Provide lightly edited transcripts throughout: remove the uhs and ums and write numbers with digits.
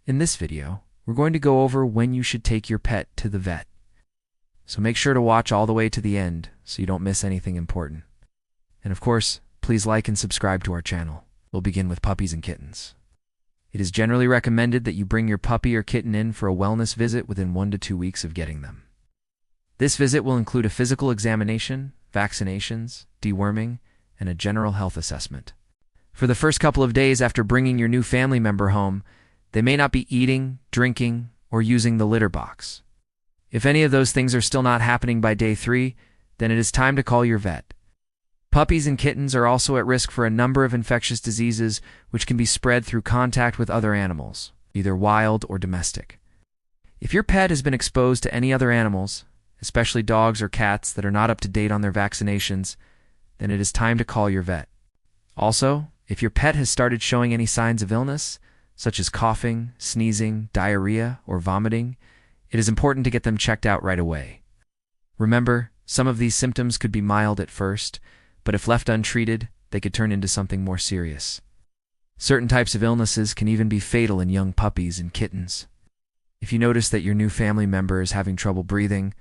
In this video, we're going to go over when you should take your pet to the vet. So make sure to watch all the way to the end so you don't miss anything important. And of course, please like and subscribe to our channel. We'll begin with puppies and kittens. It is generally recommended that you bring your puppy or kitten in for a wellness visit within 1 to 2 weeks of getting them. This visit will include a physical examination, vaccinations, deworming, and a general health assessment. For the first couple of days after bringing your new family member home, they may not be eating, drinking, or using the litter box. If any of those things are still not happening by day 3, then it is time to call your vet. Puppies and kittens are also at risk for a number of infectious diseases which can be spread through contact with other animals, either wild or domestic. If your pet has been exposed to any other animals, especially dogs or cats that are not up to date on their vaccinations, then it is time to call your vet. Also, if your pet has started showing any signs of illness, such as coughing, sneezing, diarrhea, or vomiting, it is important to get them checked out right away. Remember, some of these symptoms could be mild at first, but if left untreated, they could turn into something more serious. Certain types of illnesses can even be fatal in young puppies and kittens. If you notice that your new family member is having trouble breathing,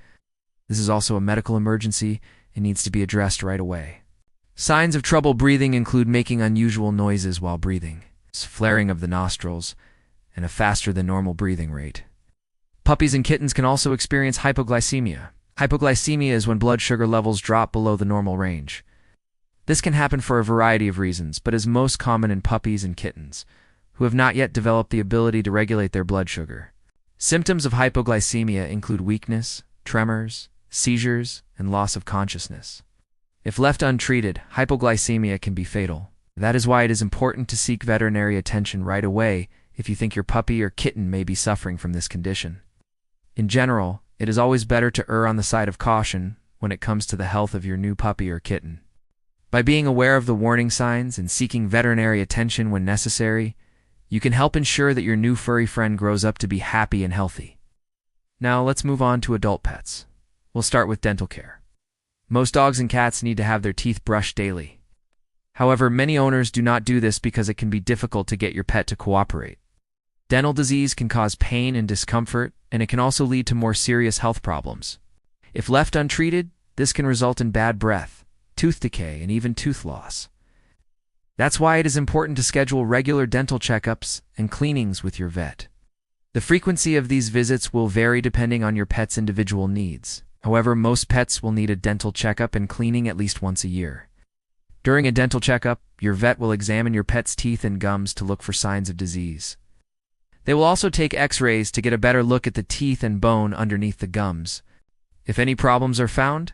this is also a medical emergency and needs to be addressed right away. Signs of trouble breathing include making unusual noises while breathing, flaring of the nostrils, and a faster than normal breathing rate. Puppies and kittens can also experience hypoglycemia. Hypoglycemia is when blood sugar levels drop below the normal range. This can happen for a variety of reasons, but is most common in puppies and kittens, who have not yet developed the ability to regulate their blood sugar. Symptoms of hypoglycemia include weakness, tremors, seizures, and loss of consciousness. If left untreated, hypoglycemia can be fatal. That is why it is important to seek veterinary attention right away if you think your puppy or kitten may be suffering from this condition. In general, it is always better to err on the side of caution when it comes to the health of your new puppy or kitten. By being aware of the warning signs and seeking veterinary attention when necessary, you can help ensure that your new furry friend grows up to be happy and healthy. Now let's move on to adult pets. We'll start with dental care. Most dogs and cats need to have their teeth brushed daily. However, many owners do not do this because it can be difficult to get your pet to cooperate. Dental disease can cause pain and discomfort, and it can also lead to more serious health problems. If left untreated, this can result in bad breath, tooth decay, and even tooth loss. That's why it is important to schedule regular dental checkups and cleanings with your vet. The frequency of these visits will vary depending on your pet's individual needs. However, most pets will need a dental checkup and cleaning at least once a year. During a dental checkup, your vet will examine your pet's teeth and gums to look for signs of disease. They will also take x-rays to get a better look at the teeth and bone underneath the gums. If any problems are found,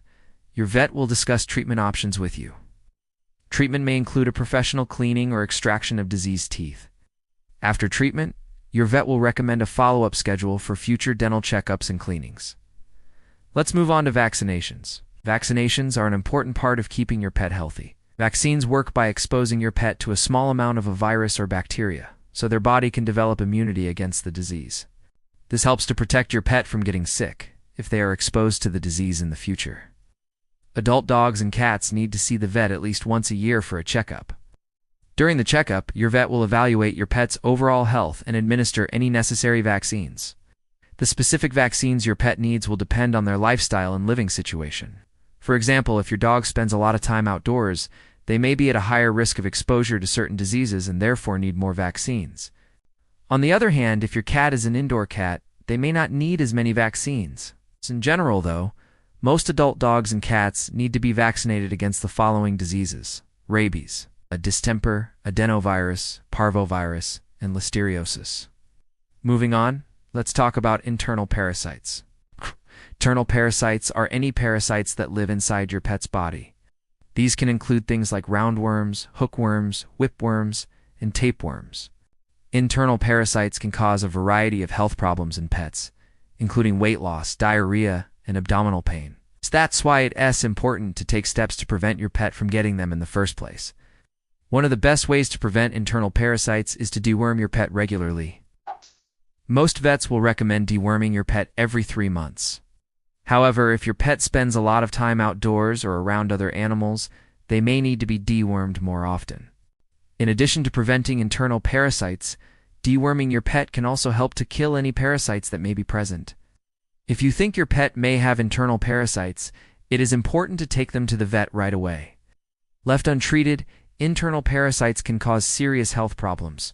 your vet will discuss treatment options with you. Treatment may include a professional cleaning or extraction of diseased teeth. After treatment, your vet will recommend a follow-up schedule for future dental checkups and cleanings. Let's move on to vaccinations. Vaccinations are an important part of keeping your pet healthy. Vaccines work by exposing your pet to a small amount of a virus or bacteria, so their body can develop immunity against the disease. This helps to protect your pet from getting sick if they are exposed to the disease in the future. Adult dogs and cats need to see the vet at least once a year for a checkup. During the checkup, your vet will evaluate your pet's overall health and administer any necessary vaccines. The specific vaccines your pet needs will depend on their lifestyle and living situation. For example, if your dog spends a lot of time outdoors, they may be at a higher risk of exposure to certain diseases and therefore need more vaccines. On the other hand, if your cat is an indoor cat, they may not need as many vaccines. In general, though, most adult dogs and cats need to be vaccinated against the following diseases: rabies, a distemper, adenovirus, parvovirus, and listeriosis. Moving on, let's talk about internal parasites. Internal parasites are any parasites that live inside your pet's body. These can include things like roundworms, hookworms, whipworms, and tapeworms. Internal parasites can cause a variety of health problems in pets, including weight loss, diarrhea, and abdominal pain. That's why it's important to take steps to prevent your pet from getting them in the first place. One of the best ways to prevent internal parasites is to deworm your pet regularly. Most vets will recommend deworming your pet every 3 months. However, if your pet spends a lot of time outdoors or around other animals, they may need to be dewormed more often. In addition to preventing internal parasites, Deworming your pet can also help to kill any parasites that may be present. If you think your pet may have internal parasites, it is important to take them to the vet right away. Left untreated, internal parasites can cause serious health problems.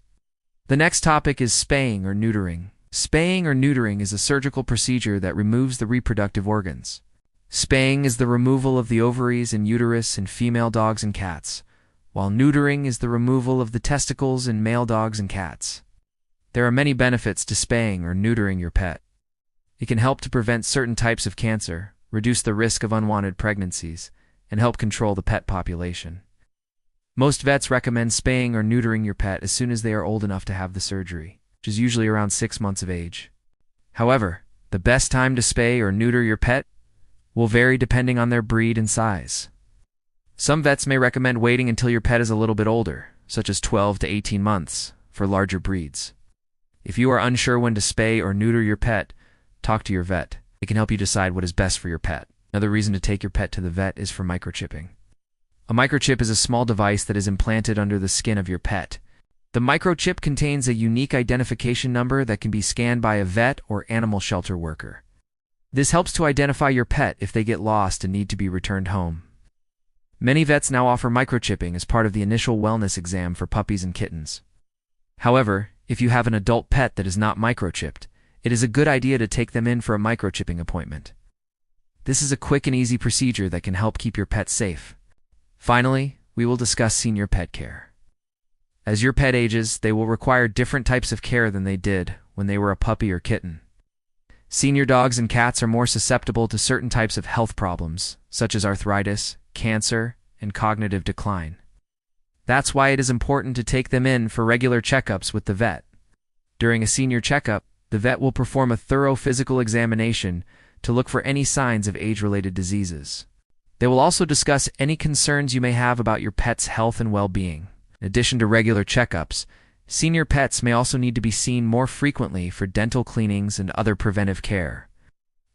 The next topic is spaying or neutering. Spaying or neutering is a surgical procedure that removes the reproductive organs. Spaying is the removal of the ovaries and uterus in female dogs and cats, while neutering is the removal of the testicles in male dogs and cats. There are many benefits to spaying or neutering your pet. It can help to prevent certain types of cancer, reduce the risk of unwanted pregnancies, and help control the pet population. Most vets recommend spaying or neutering your pet as soon as they are old enough to have the surgery, which is usually around 6 months of age. However, the best time to spay or neuter your pet will vary depending on their breed and size. Some vets may recommend waiting until your pet is a little bit older, such as 12 to 18 months, for larger breeds. If you are unsure when to spay or neuter your pet, talk to your vet. It can help you decide what is best for your pet. Another reason to take your pet to the vet is for microchipping. A microchip is a small device that is implanted under the skin of your pet. The microchip contains a unique identification number that can be scanned by a vet or animal shelter worker. This helps to identify your pet if they get lost and need to be returned home. Many vets now offer microchipping as part of the initial wellness exam for puppies and kittens. However, if you have an adult pet that is not microchipped, it is a good idea to take them in for a microchipping appointment. This is a quick and easy procedure that can help keep your pet safe. Finally, we will discuss senior pet care. As your pet ages, they will require different types of care than they did when they were a puppy or kitten. Senior dogs and cats are more susceptible to certain types of health problems, such as arthritis, cancer, and cognitive decline. That's why it is important to take them in for regular checkups with the vet. During a senior checkup, the vet will perform a thorough physical examination to look for any signs of age-related diseases. They will also discuss any concerns you may have about your pet's health and well-being. In addition to regular checkups, senior pets may also need to be seen more frequently for dental cleanings and other preventive care.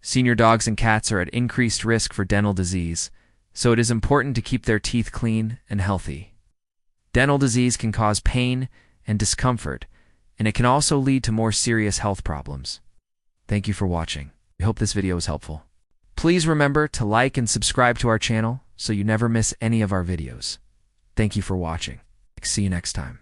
Senior dogs and cats are at increased risk for dental disease, so it is important to keep their teeth clean and healthy. Dental disease can cause pain and discomfort, and it can also lead to more serious health problems. Thank you for watching. We hope this video was helpful. Please remember to like and subscribe to our channel so you never miss any of our videos. Thank you for watching. See you next time.